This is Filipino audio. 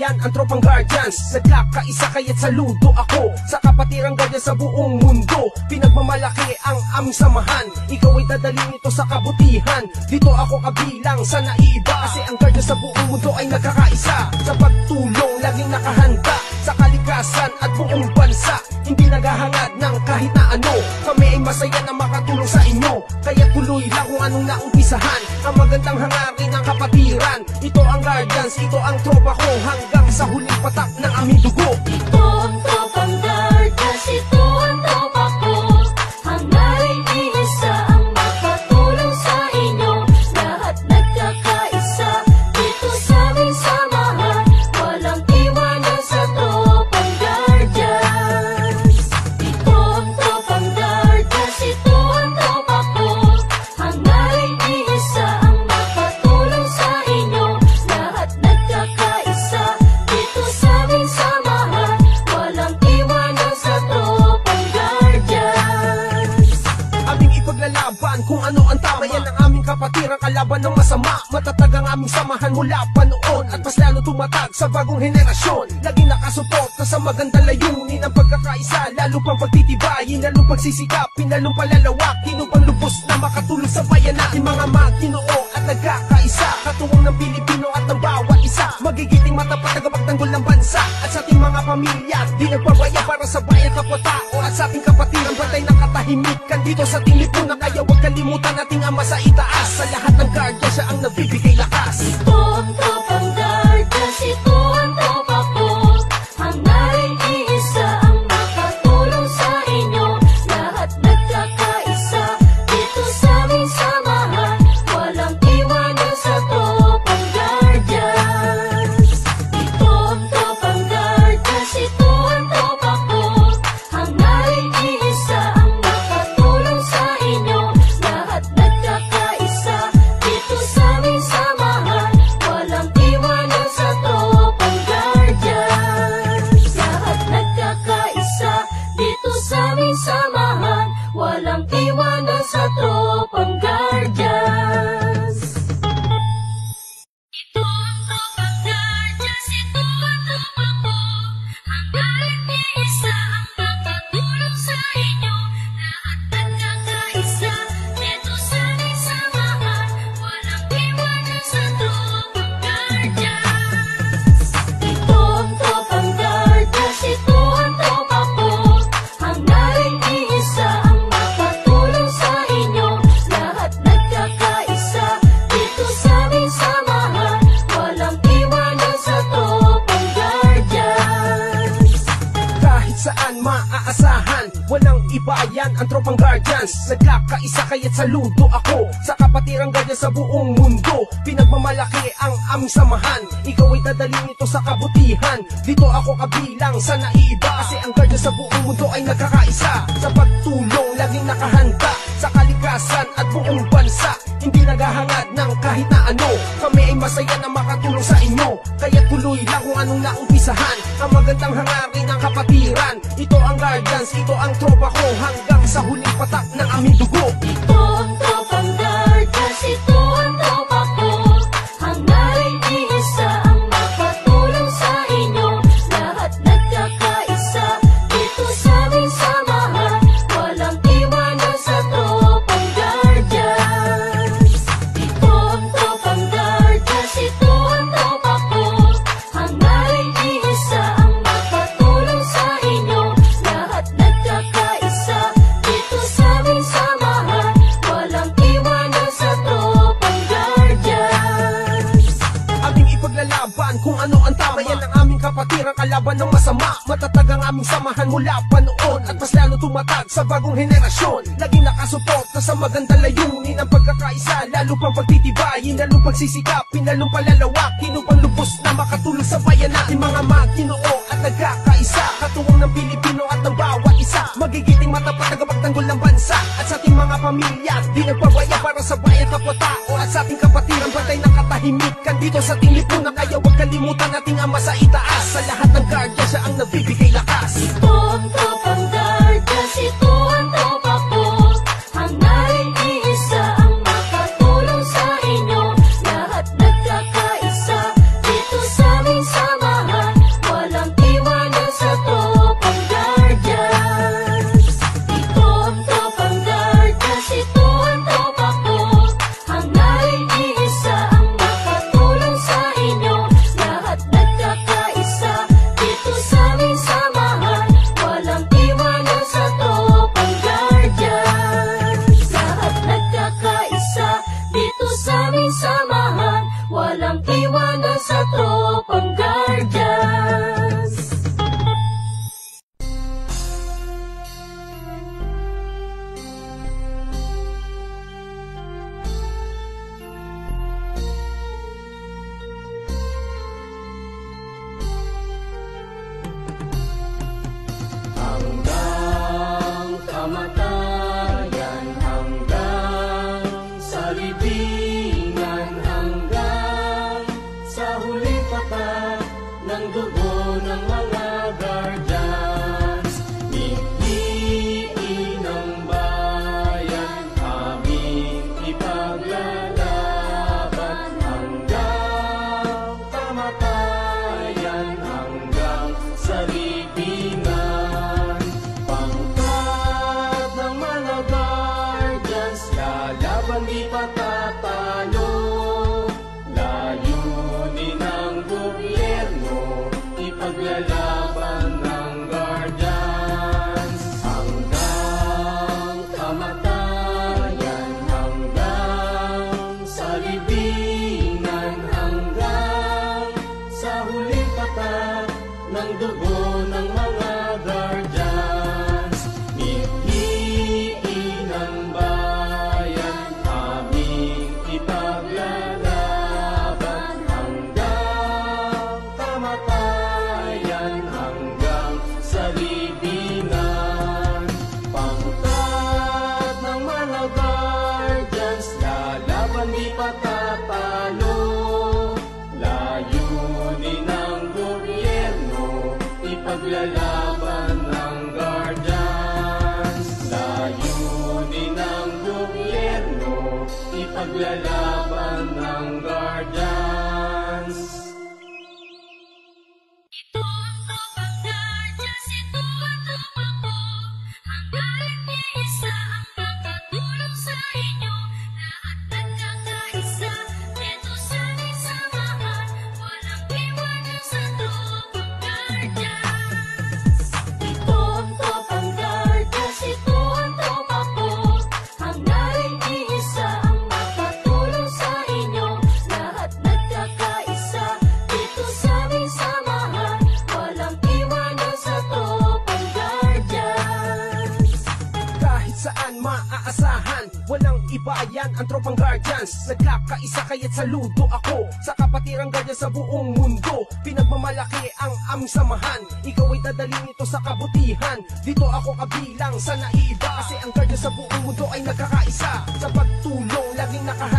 Ang tropang Guardians, nagkakaisa kaya't saludo ako sa kapatirang Guardians sa buong mundo. Pinagmamalaki ang aming samahan, ikaw ay dadalhin ito sa kabutihan. Dito ako kabilang sa naiba, kasi ang Guardians sa buong mundo ay nagkakaisa. Sa pagtulong, laging nakahanda sa kalikasan at buong bansa. Hindi naghahangad ng kahit na ano, kami ay masaya na makatulong sa inyo. Kaya tuloy lang kung anong naumpisahan, ang magandang hangarin ng kapatiran. Ito ang Guardians, ito ang tropa ko, hanggang sa huling patak ng aming dugo. Ito ang tropang Guardians, ito ang tropa ko. Hangarin iisa ang makatulong sa inyo. Lahat nagkakaisa dito sa aming samahan. Walang iwanan sa tropang Guardians. Ito ang tropang Guardians, ito ang tropa ko. Hangarin iisa ang makatulong sa inyo. Lahat nagkakaisa dito sa aming samahan. Walang iwanan sa tropang Guardians. Aming ipaglalaban kung ano ang tama, yan ang aming kapatiran, kalaban ng masama. Matatag ang aming samahan mula pa noon, at mas lalo tumatag sa bagong henerasyon. Laging nakasuporta sa magandang layunin ang pagkakaisa, lalo pang pagtitibayin, lalong pagsisikapin, lalong palalawakin upang lubos na makatulong sa bayan natin. Mga Maginoo at nagkakaisa, katuwang ng Pilipino at ng bawat isa. Magigiting matapat na kapagtanggol ng bansa, at sa ating mga pamilya di nagpabaya para sa bayan kapwa-tao. At sa ating kapatiran batay ng katahimikan dito sa ating lipunan. Kaya huwag kalimutan nating Ama sa itaas, sa lahat ng Guardians siya ang nagbibigay lakas. Ito ang tropang Guardians, ito ang tropa ko. Hangarin iisa ang makatulong sa inyo. Lahat nagkakaisa dito sa aming samahan. Walang iwanan sa tropang Guardians. Ito ang tropang Guardians, ito ang tropa ko. Hangarin iisa ang makatulong sa inyo. Lahat nagkakaisa dito sa aming samahan. Walang iwanan sa tropang Guardians. Lahat nagkakaisa dito sa aming samahan. Walang iwanan sa tropang Guardians. Ito ang tropang Guardians, ito ang tropa ko. Hangarin iisa ang makatulong sa inyo. Lahat nagkakaisa dito sa aming samahan. Walang iwanan sa tropang Guardians. Ito ang tropang Guardians, ito ang tropa ko. Hangarin iisa ang makatulong sa inyo. Lahat nagkakaisa dito sa aming samahan. Walang iwanan sa tropang Guardians. Kahit saan maaasahan, walang iba yan ang tropang Guardians. Nagkakaisa kaya't saludo ako sa kapatirang Guardians sa buong mundo. Pinagmamalaki ang aming samahan, ikaw ay dadalhin ito sa kabutihan. Dito ako kabilang sa naiba, kasi ang Guardians sa buong mundo ay nagkakaisa. Sa pagtulong, laging nakahanda sa kalikasan at buong bansa. Hindi naghahangad ng kahit na ano, kami ay masaya na makatulong sa inyo. Kaya tuloy lang kung anong naumpisahan, ang magandang hangarin ng kapatiran. Ito ang Guardians, ito ang tropa ko, hanggang sa huling patak ng aming dugo. Ito ang tropang Guardians, ito ang tropa ko. Hangarin iisa ang makatulong sa inyo. Lahat nagkakaisa dito sa aming samahan. Walang iwanan sa tropang Guardians. Ito ang tropang Guardians, ito ang tropa ko. Hangarin iisa ang makatulong sa inyo. Lahat nagkakaisa dito sa aming samahan. Walang iwanan sa tropang naglalaban kung ano ang tama. Yan ang aming kapatiran, kalaban ng masama. Matatag ang aming samahan mula pa noon, at mas lalo tumatag sa bagong henerasyon. Laging nakasuporta sa magandang layunin, ang pagkakaisa, lalo pang pagtitibayin, lalong pagsisikapin, lalong palalawakin, upang lubos na makatulong sa bayan natin. Mga Maginoo at nagkakaisa, katuwang ng Pilipino at ng bawat isa. Magigiting matapat, tagapagtanggol ng bansa, at sa ating mga pamilya di nagpabaya para sa bayan, kapwa-tao, at sa ating kapatiran, bantay ng katahimikan dito sa ating lipunan. Kaya huwag kalimutan nating Ama sa itaas, sa lahat ng guardia siya ang nagbibigay lakas. Ito ang tropang Guardians, ito ang tropa ko. Hangarin iisa ang makatulong sa inyo. Lahat nagkakaisa dito sa aming samahan. Walang iwanan sa tropang Guardians. Ito ang tropang Guardians, ito ang tropa ko. Hangarin iisa ang makatulong sa inyo. Lahat nagkakaisa dito sa aming samahan. Walang iwanan sa tropang Guardians. Lahat nagkakaisa dito sa aming samahan. Walang iwanan sa tropang Guardians. Hanggang kamatayan, hanggang sa libingan, hanggang sa huling patak ng dugo ng mga guardians. Nigdiin ng bayan, aming ipaglalaban hanggang kamatayan, hanggang sa libingan. Pangkat ng mga guardians, lalaban di patatalo. Layunin ng gobyerno, ipaglalaban ng guardians. Hanggang kamatayan, hanggang sa libingan, hanggang sa huling patak ng dugo ng mga guardians. Nigdiin ng bayan, aming ipaglalaban hanggang kamatayan, hanggang sa libingan. Pangkat ng mga guardians, lalaban di patatalo. Layunin ng gobyerno, ipaglalaban ng guardians. Layunin ng gobyerno, ipaglalaban ng guardians. Ito ang tropang Guardians, ito ang tropa ko. Hangarin iisa ang makatulong sa inyo. Lahat nagkakaisa dito sa aming samahan. Walang iwanan sa tropang Guardians. Ito ang tropang Guardians, ito ang tropa ko. Hangarin iisa ang makatulong sa inyo. Lahat nagkakaisa dito sa aming samahan. Walang iwanan sa tropang Guardians. Kahit saan maaasahan, walang iba yan ang tropang Guardians. Nagkakaisa kaya't saludo ako sa kapatirang Guardians sa buong mundo. Pinagmamalaki ang aming samahan, ikaw ay dadalhin ito sa kabutihan. Dito ako kabilang sa naiiba, kasi ang Guardians sa buong mundo ay nagkakaisa. Sa pagtulong, laging nakahanda